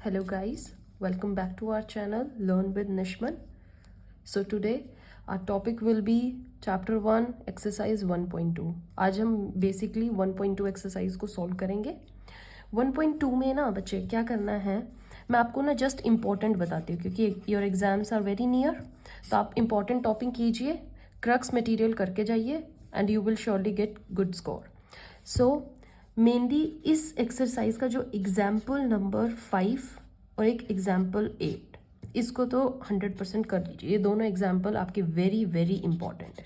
Hello guys, welcome back to our channel Learn with Nishman. So today our topic will be chapter 1 exercise 1.2. आज हम basically 1.2 exercise को solve करेंगे. 1.2 में ना बच्चे क्या करना है, मैं आपको ना just important बताती हूँ क्योंकि your exams are very near. तो आप important topic कीजिए, crux material करके जाइए and you will surely get good score. So mainly इस एक्सरसाइज का जो एग्जाम्पल नंबर 5 और एक एग्जाम्पल 8, इसको तो 100% कर लीजिए. ये दोनों एग्जाम्पल आपके वेरी वेरी इंपॉर्टेंट है.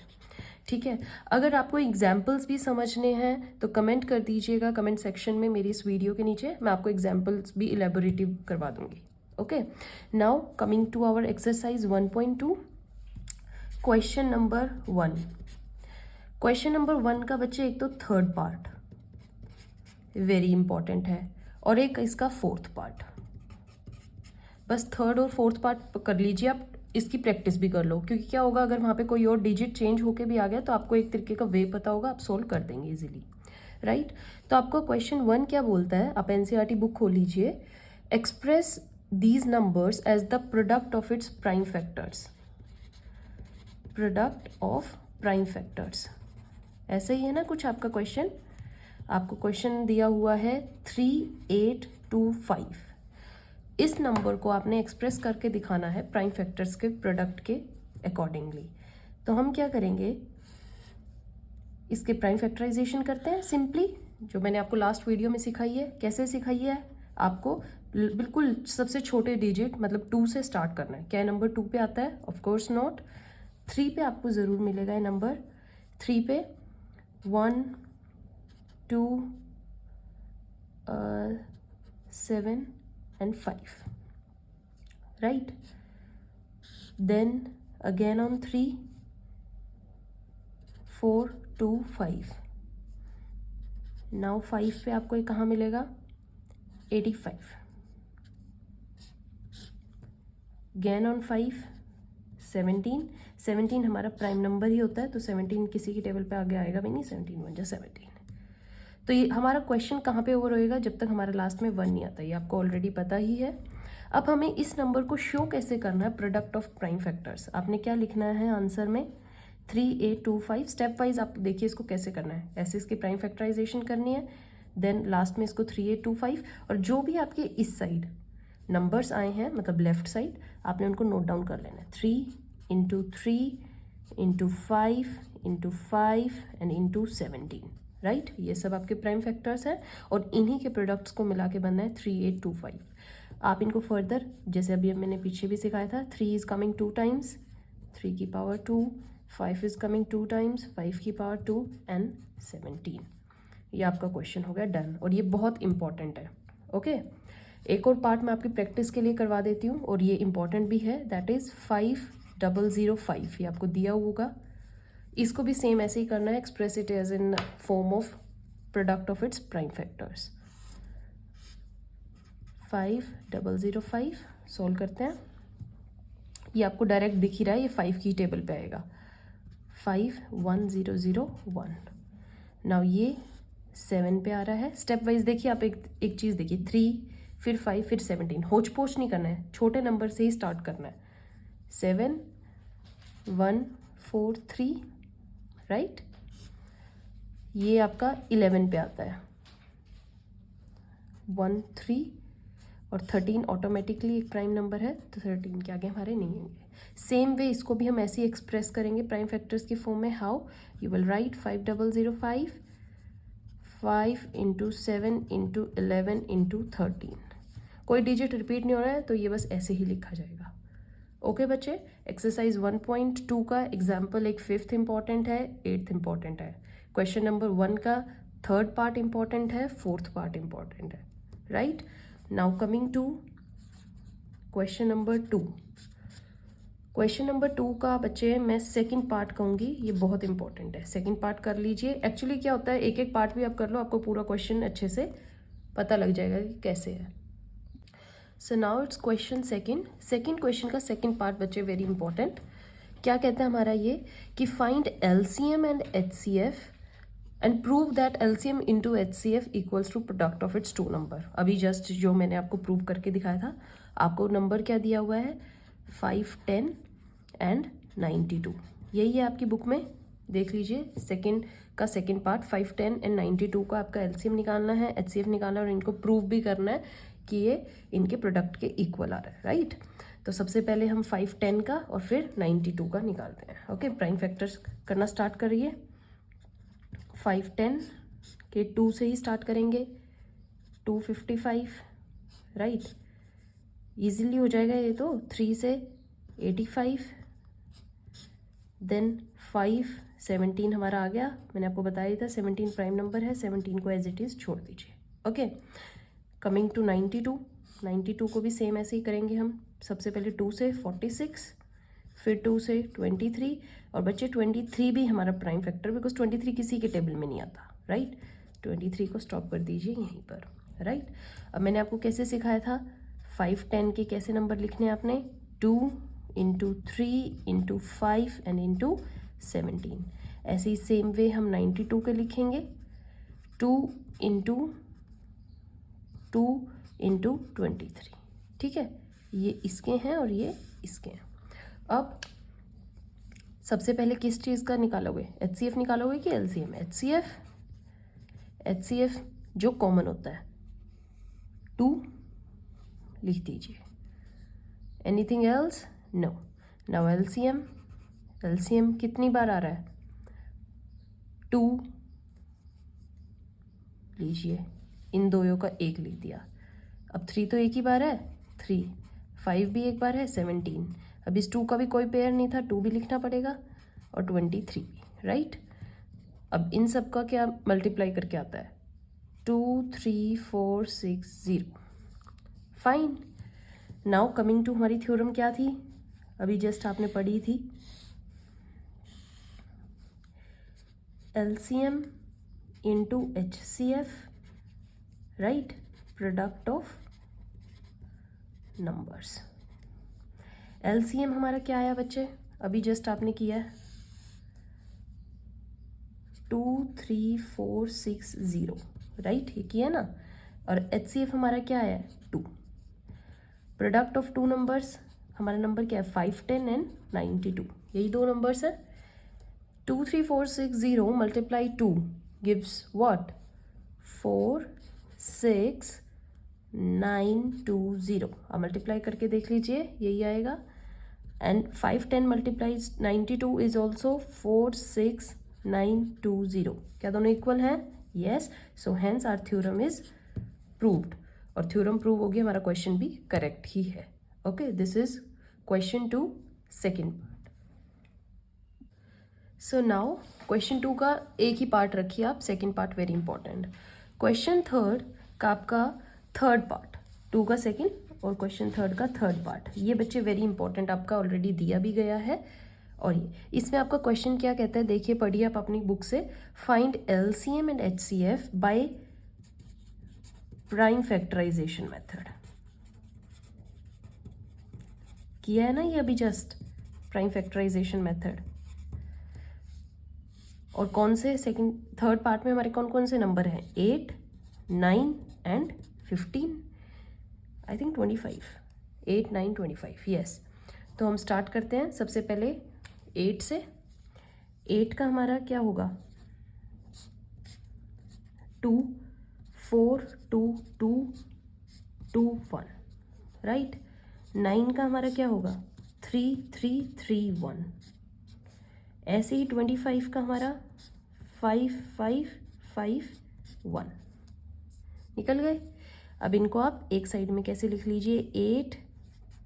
ठीक है, अगर आपको एग्जाम्पल्स भी समझने हैं तो कमेंट कर दीजिएगा कमेंट सेक्शन में मेरी इस वीडियो के नीचे. मैं आपको एग्जाम्पल्स भी इलेबोरेटिव करवा दूंगी. Okay, now coming to our exercise 1.2. Question number 1. Question number 1 का बच्चे एक तो थर्ड पार्ट वेरी इंपॉर्टेंट है और एक इसका फोर्थ पार्ट. बस थर्ड और फोर्थ पार्ट कर लीजिए, आप इसकी प्रैक्टिस भी कर लो क्योंकि क्या होगा अगर वहाँ पे कोई और डिजिट चेंज होके भी आ गया तो आपको एक तरीके का वे पता होगा, आप सोल्व कर देंगे इजीली. राइट, तो आपको क्वेश्चन 1 क्या बोलता है, आप एनसीईआरटी बुक खोल लीजिए. Express these numbers as the product of its prime factors. Product of prime factors, ऐसा ही है ना कुछ आपका क्वेश्चन. आपको क्वेश्चन दिया हुआ है 3825. इस नंबर को आपने एक्सप्रेस करके दिखाना है प्राइम फैक्टर्स के प्रोडक्ट के अकॉर्डिंगली. तो हम क्या करेंगे, इसके प्राइम फैक्टराइजेशन करते हैं सिंपली, जो मैंने आपको लास्ट वीडियो में सिखाई है. कैसे सिखाई है आपको, बिल्कुल सबसे छोटे डिजिट मतलब 2 से स्टार्ट करना है. क्या नंबर 2 पे आता है, ऑफ कोर्स नॉट. 3 पे आपको ज़रूर मिलेगा ये नंबर. 3 पे 1 2 7 and 5, right? Then again on 3 4 2 5. Now 5 पे आपको ये कहाँ मिलेगा, 85. Again on 5 17 हमारा प्राइम नंबर ही होता है तो 17 किसी की टेबल पे आगे आएगा भी नहीं. 17 1 जा 17. तो ये हमारा क्वेश्चन कहाँ पे ओवर होएगा, जब तक हमारा लास्ट में 1 नहीं आता. ये आपको ऑलरेडी पता ही है. अब हमें इस नंबर को शो कैसे करना है, प्रोडक्ट ऑफ प्राइम फैक्टर्स. आपने क्या लिखना है आंसर में, 3825. स्टेप वाइज आप देखिए इसको कैसे करना है. ऐसे इसकी प्राइम फैक्टराइजेशन करनी है, देन लास्ट में इसको 3825. और जो भी आपके इस साइड नंबर्स आए हैं मतलब लेफ्ट साइड, आपने उनको नोट डाउन कर लेना है. 3 into 3 into 5 into 5 and into 17. Right, ये सब आपके प्राइम फैक्टर्स हैं और इन्हीं के प्रोडक्ट्स को मिला के बनना है 3825. आप इनको फर्दर, जैसे अभी मैंने पीछे भी सिखाया था, 3 इज़ कमिंग 2 टाइम्स, 3 की पावर 2, 5 इज़ कमिंग 2 टाइम्स, 5 की पावर 2 एंड 17. ये आपका क्वेश्चन हो गया डन. और ये बहुत इंपॉर्टेंट है. ओके, एक और पार्ट मैं आपकी प्रैक्टिस के लिए करवा देती हूँ और ये इंपॉर्टेंट भी है, दैट इज़ 5005. ये आपको दिया होगा, इसको भी सेम ऐसे ही करना है. Express it as in form of product of its prime factors. 5005 solve करते हैं. ये आपको डायरेक्ट दिख ही रहा है, ये 5 की टेबल पे आएगा. 51001. नाउ ये 7 पे आ रहा है. स्टेप वाइज देखिए आप, एक चीज़ देखिए, 3 फिर 5 फिर 17. होच पोच नहीं करना है, छोटे नंबर से ही स्टार्ट करना है. 7 1 4 3. राइट, ये आपका 11 पे आता है. 1 3 और 13 ऑटोमेटिकली एक प्राइम नंबर है तो 13 के आगे हमारे नहीं होंगे. सेम वे इसको भी हम ऐसे ही एक्सप्रेस करेंगे प्राइम फैक्टर्स की फॉर्म में. How, you will write 5005 5 into 7 into 11 into 13. कोई डिजिट रिपीट नहीं हो रहा है तो ये बस ऐसे ही लिखा जाएगा. ओके बच्चे, एक्सरसाइज 1.2 का एग्जाम्पल एक 5th इंपॉर्टेंट है, 8th इंपॉर्टेंट है. क्वेश्चन नंबर 1 का 3rd पार्ट इंपॉर्टेंट है, 4th पार्ट इंपॉर्टेंट है. Right, now coming to question number 2. Question number 2 का बच्चे मैं सेकंड पार्ट कहूँगी, ये बहुत इंपॉर्टेंट है. सेकंड पार्ट कर लीजिए. एक्चुअली क्या होता है, एक एक पार्ट भी आप कर लो, आपको पूरा क्वेश्चन अच्छे से पता लग जाएगा कि कैसे है. So now it's question second question का सेकंड पार्ट बच्चे वेरी इंपॉर्टेंट. क्या कहता है हमारा ये कि find LCM and HCF and prove that LCM into HCF equals to product of its two number. अभी जस्ट जो मैंने आपको प्रूव करके दिखाया था, आपको नंबर क्या दिया हुआ है 5, 10 एंड 92। यही है आपकी बुक में, देख लीजिए सेकंड का सेकंड पार्ट 5, 10 एंड 92 का आपका LCM निकालना है, HCF निकालना है और इनको प्रूव भी करना है कि ये इनके प्रोडक्ट के इक्वल आ रहा है, राइट। तो सबसे पहले हम 5, 10 का और फिर 92 का निकालते हैं। ओके, प्राइम फैक्टर्स करना स्टार्ट करिए। 5, 10 के 2 से ही स्टार्ट करेंगे, 255, राइट, इजीली हो जाएगा ये तो। 3 से 85, देन 5, 17 हमारा आ गया। मैंने आपको बताया था 17 प्राइम नंबर है, 17 को एज इट इज़ छोड़ दीजिए। ओके, कमिंग टू 92, 92 को भी सेम ऐसे ही करेंगे हम। सबसे पहले 2 से 46, फिर 2 से 23, और बच्चे 23 भी हमारा प्राइम फैक्टर, बिकॉज 23 किसी के टेबल में नहीं आता, राइट। 23 को स्टॉप कर दीजिए यहीं पर, राइट। अब मैंने आपको कैसे सिखाया था 5, 10 के कैसे नंबर लिखने हैं आपने, 2 इंटू 3 इंटू 5 एंड इंटू 17। ऐसे ही सेम वे हम 92 के लिखेंगे, 2 इंटू 2 इंटू 23, ठीक है। ये इसके हैं और ये इसके हैं। अब सबसे पहले किस चीज़ का निकालोगे, HCF निकालोगे कि LCM? HCF जो कॉमन होता है 2 लिख दीजिए, anything else no. Now LCM कितनी बार आ रहा है, 2 लीजिए, इन दोनों का 1 लिख दिया। अब 3 तो एक ही बार है, 3, 5 भी एक बार है, 17। अब इस 2 का भी कोई पेयर नहीं था, 2 भी लिखना पड़ेगा, और 23 भी, राइट। अब इन सब का क्या मल्टीप्लाई करके आता है, 2, 3, 4, 6, 0, फाइन। नाउ कमिंग टू हमारी थ्योरम क्या थी, अभी जस्ट आपने पढ़ी थी, LCM into HCF, right, product of numbers. LCM हमारा क्या आया बच्चे, अभी जस्ट आपने किया है 2, 3, 4, 6, 0, राइट, ये किया ना। और HCF हमारा क्या आया, 2। प्रोडक्ट ऑफ टू नंबर्स, हमारा नंबर क्या है 5, 10 एंड 92, यही दो नंबर्स है। 2, 3, 4, 6, 0 मल्टीप्लाई 2 गिव्स व्हाट, 4, 6, 9, 2, 0। अब मल्टीप्लाई करके देख लीजिए, यही आएगा। And 5, 10 multiplies 92 is also 4, 6, 9, 2, 0। क्या दोनों इक्वल हैं? Yes, so hence our theorem is proved. और थ्योरम प्रूव हो गया, हमारा क्वेश्चन भी करेक्ट ही है। Okay, this is question 2 second part. So now question 2 का एक ही पार्ट रखिए आप, second part very important. Question 3 का आपका थर्ड पार्ट, 2 का सेकेंड और क्वेश्चन 3 का थर्ड पार्ट, ये बच्चे वेरी इंपॉर्टेंट, आपका ऑलरेडी दिया भी गया है। और ये इसमें आपका क्वेश्चन क्या कहता है, देखिए पढ़िए आप अपनी बुक से, find LCM and HCF by prime factorisation method. किया है ना ये अभी जस्ट, प्राइम फैक्टराइजेशन मेथड। और कौन से सेकंड थर्ड पार्ट में हमारे कौन कौन से नंबर हैं, 8, 9 एंड 15, आई थिंक 25, 8, 9, 25, यस। तो हम स्टार्ट करते हैं सबसे पहले 8 से। 8 का हमारा क्या होगा, 2, 4, 2, 2, 2, 1, राइट। 9 का हमारा क्या होगा, 3, 3, 3, 1। ऐसे ही 25 का हमारा 5, 5, 5, 1 निकल गए। अब इनको आप एक साइड में कैसे लिख लीजिए, 8,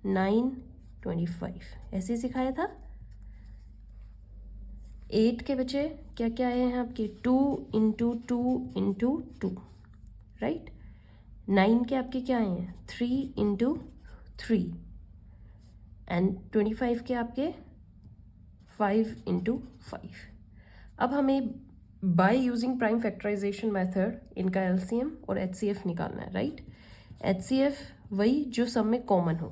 9, 25, ऐसे सिखाया था। 8 के बच्चे क्या क्या आए हैं आपके, 2 इंटू 2 इंटू 2, राइट। 9 के आपके क्या आए हैं, 3 इंटू 3, एंड 25 के आपके 5 इंटू 5। अब हमें by using prime factorisation method इनका LCM और HCF निकालना है, राइट। HCF वही जो सब में कॉमन हो।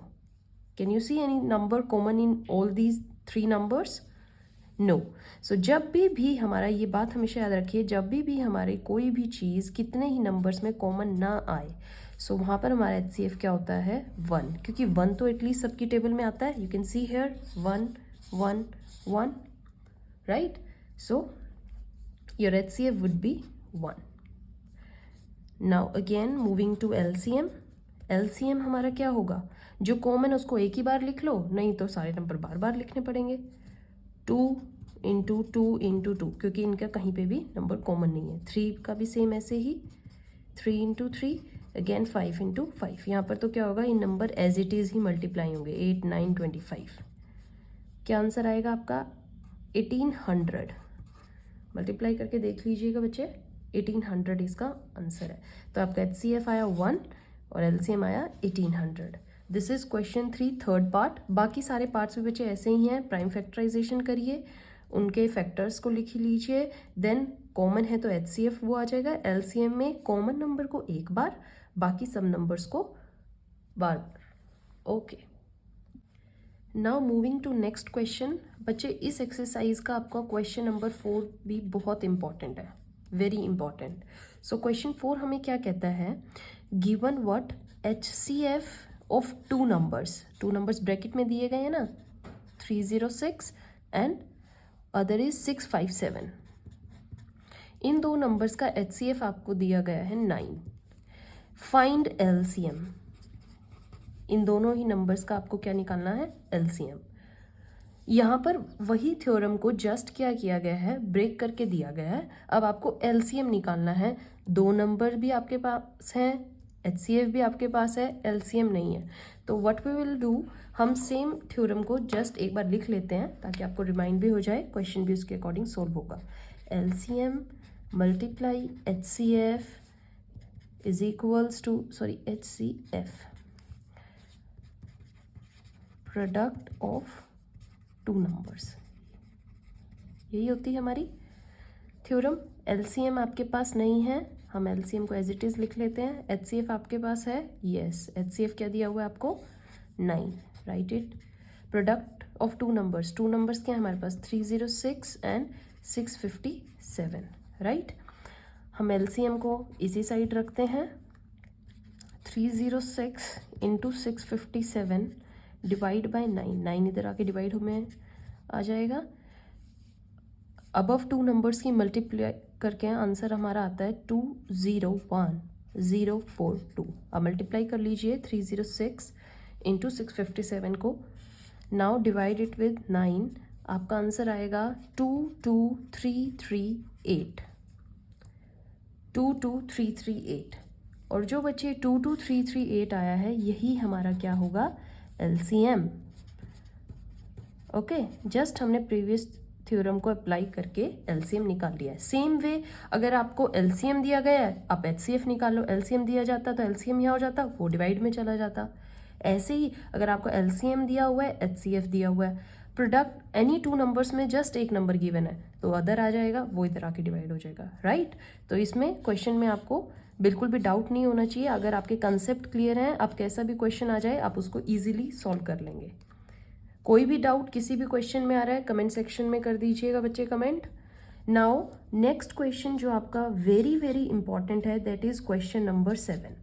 Can you see any number common in all these 3 numbers? No. So जब भी हमारा, ये बात हमेशा याद रखिए, जब भी हमारे कोई भी चीज़ कितने ही नंबर्स में कॉमन ना आए, सो वहाँ पर हमारा HCF क्या होता है 1, क्योंकि 1 तो एटलीस्ट सबकी टेबल में आता है। You can see here 1 1 1, right? So your HCF would be 1. Now again moving to LCM. LCM हमारा क्या होगा, जो कॉमन उसको एक ही बार लिख लो, नहीं तो सारे नंबर बार बार लिखने पड़ेंगे। 2 इंटू 2 इंटू 2, क्योंकि इनका कहीं पे भी नंबर कॉमन नहीं है। 3 का भी सेम ऐसे ही, 3 इंटू 3 अगेन 5 इंटू 5। यहाँ पर तो क्या होगा, इन नंबर एज इट इज़ ही मल्टीप्लाई होंगे। 8 9 25, क्या आंसर आएगा आपका 1800। मल्टीप्लाई करके देख लीजिएगा बच्चे, 1800 इसका आंसर है। तो आपका HCF आया 1 और LCM आया 1800. This is question 3 third part. बाकी सारे पार्ट्स भी बच्चे ऐसे ही हैं। प्राइम फैक्टराइजेशन करिए, उनके फैक्टर्स को लिख लीजिए, देन कॉमन है तो HCF वो आ जाएगा। LCM में कॉमन नंबर को एक बार, बाकी सब नंबर्स को बार बार। Okay, now moving to next question. बच्चे इस एक्सरसाइज का आपका क्वेश्चन नंबर 4 भी बहुत इंपॉर्टेंट है, वेरी इंपॉर्टेंट। सो क्वेश्चन 4 हमें क्या कहता है, given what HCF of two numbers bracket में दिए गए हैं ना, 306 एंड अदर इज 657। इन दो नंबर्स का HCF आपको दिया गया है 9। Find LCM। इन दोनों ही नंबर्स का आपको क्या निकालना है, LCM। यहाँ पर वही थ्योरम को जस्ट क्या किया गया है, ब्रेक करके दिया गया है। अब आपको LCM निकालना है। दो नंबर भी आपके पास हैं, HCF भी आपके पास है, LCM नहीं है। तो व्हाट वी विल डू, हम सेम थ्योरम को जस्ट एक बार लिख लेते हैं ताकि आपको रिमाइंड भी हो जाए, क्वेश्चन भी उसके अकॉर्डिंग सोल्व होगा। LCM multiply HCF is equals to, sorry HCF product of two numbers, यही होती है हमारी थ्योरम। LCM आपके पास नहीं है, हम LCM को एज इट इज़ लिख लेते हैं। HCF आपके पास है, यस HCF क्या दिया हुआ है आपको 9, right it. Product of two numbers क्या है हमारे पास, 306 एंड 657, राइट। हम LCM को इसी साइड रखते हैं। 306 इंटू 657 डिवाइड बाय 9 इधर आके डिवाइड हमें आ जाएगा। अबव टू नंबर्स की मल्टीप्लाई करके आंसर हमारा आता है 201042। अब मल्टीप्लाई कर लीजिए 306 इंटू 657 को, नाउ डिवाइड इट विद 9, आपका आंसर आएगा 22338। 22338, और जो बच्चे 22338 आया है, यही हमारा क्या होगा, LCM। ओके, जस्ट हमने प्रीवियस थ्योरम को अप्लाई करके LCM निकाल लिया है। सेम वे अगर आपको LCM दिया गया है, आप HCF निकालो। LCM दिया जाता तो LCM यहाँ हो जाता, वो डिवाइड में चला जाता। ऐसे ही अगर आपको LCM दिया हुआ है, HCF दिया हुआ है, प्रोडक्ट एनी टू नंबर्स में जस्ट एक नंबर गिवन है तो अदर आ जाएगा, वो इधर आके डिवाइड हो जाएगा, राइट। तो इसमें क्वेश्चन में आपको बिल्कुल भी डाउट नहीं होना चाहिए। अगर आपके कंसेप्ट क्लियर हैं, आप कैसा भी क्वेश्चन आ जाए आप उसको ईजिली सॉल्व कर लेंगे। कोई भी डाउट किसी भी क्वेश्चन में आ रहा है, कमेंट सेक्शन में कर दीजिएगा बच्चे कमेंट। नाउ नेक्स्ट क्वेश्चन जो आपका वेरी वेरी इंपॉर्टेंट है, दैट इज क्वेश्चन नंबर 7।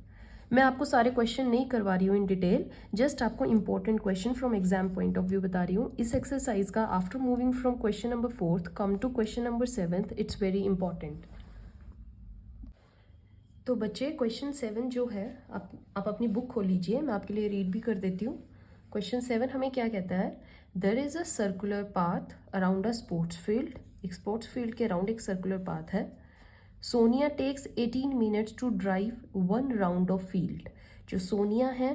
मैं आपको सारे क्वेश्चन नहीं करवा रही हूँ इन डिटेल, जस्ट आपको important question from exam point of view बता रही हूँ। इस एक्सरसाइज का after moving from question number 4 come to question number 7, it's very important. तो बच्चे क्वेश्चन 7 जो है, आप अपनी बुक खोल लीजिए, मैं आपके लिए रीड भी कर देती हूँ। क्वेश्चन 7 हमें क्या कहता है, there is a circular path around a sports field. एक स्पोर्ट्स फील्ड के अराउंड एक सर्कुलर पाथ है। Sonia takes 18 minutes to drive 1 round of field. जो सोनिया है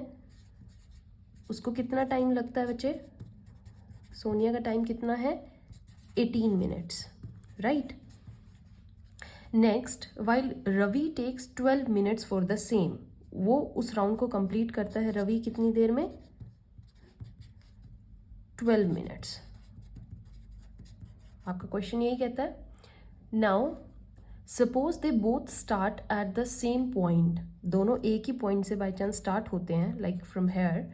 उसको कितना टाइम लगता है बच्चे, सोनिया का टाइम कितना है 18 minutes, right. Next, while Ravi takes 12 minutes for the same. वो उस राउंड को कंप्लीट करता है रवि कितनी देर में, 12 मिनट्स। आपका क्वेश्चन यही कहता है। Now suppose they both start at the same point, दोनों एक ही पॉइंट से बाई चांस स्टार्ट होते हैं, like from here,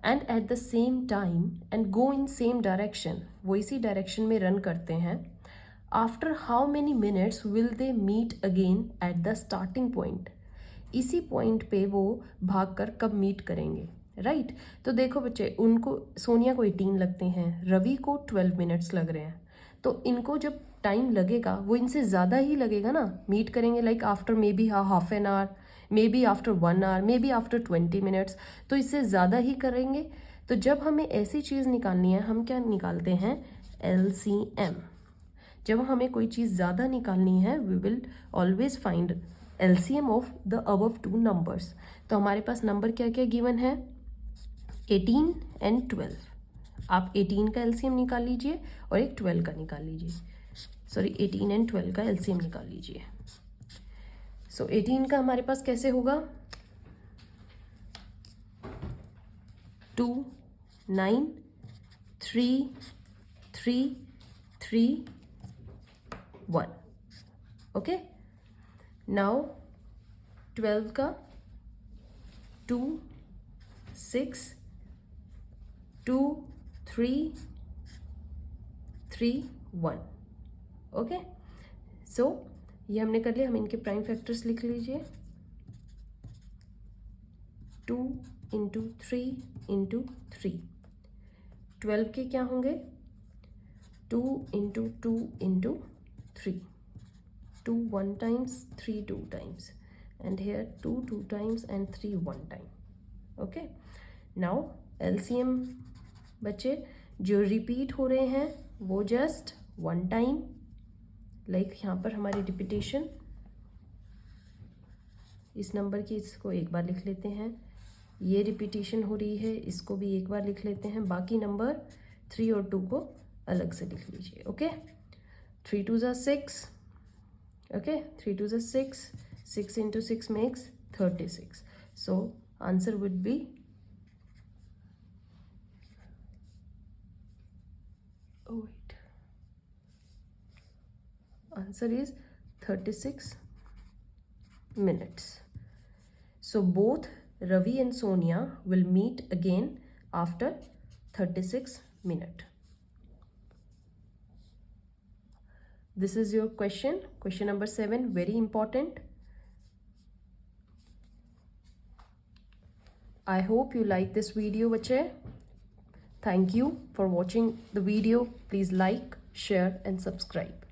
and at the same time and go in same direction, वो इसी डायरेक्शन में रन करते हैं, after how many minutes will they meet again at the starting point, इसी point पे वो भागकर कब मीट करेंगे, राइट। तो देखो बच्चे, उनको सोनिया को 18 लगते हैं, रवि को 12 मिनट्स लग रहे हैं, तो इनको जब टाइम लगेगा वो इनसे ज़्यादा ही लगेगा ना, मीट करेंगे like after maybe half an hour, maybe after 1 hour, maybe after 20 minutes, तो इससे ज़्यादा ही करेंगे। तो जब हमें ऐसी चीज़ निकालनी है, हम क्या निकालते हैं, LCM। जब हमें कोई चीज़ ज़्यादा निकालनी है, we will always find LCM of the above two numbers. तो हमारे पास नंबर क्या क्या गिवन है, 18 एंड 12। आप 18 का LCM निकाल लीजिए और एक 12 का निकाल लीजिए, सॉरी 18 एंड 12 का LCM निकाल लीजिए। सो 18 का हमारे पास कैसे होगा, 2 9 3 3 3 1, ओके। नाउ 12 का 2 6 2 3 3 1, ओके। सो ये हमने कर लिया। हम इनके प्राइम फैक्टर्स लिख लीजिए, 2 इंटू 3 इंटू 3। 12 के क्या होंगे, 2 into 2 into 3, 2 1 times, 3 2 times, and here 2 2 times and 3 1 time, okay। now LCM बच्चे जो रिपीट हो रहे हैं वो जस्ट 1 टाइम, लाइक यहाँ पर हमारी रिपीटेशन, इस नंबर की इसको एक बार लिख लेते हैं, ये रिपीटेशन हो रही है, इसको भी एक बार लिख लेते हैं, बाकी नंबर 3 और 2 को अलग से लिख लीजिए, ओके। 3 2 ज़ा 6, ओके, 3 2 ज़ा 6, 6 into 6 makes 36, so answer would be, answer is 36 minutes. So both Ravi and Sonia will meet again after 36 minutes. This is your question number 7, very important. I hope you like this video, bache. Thank you for watching the video. Please like, share and subscribe.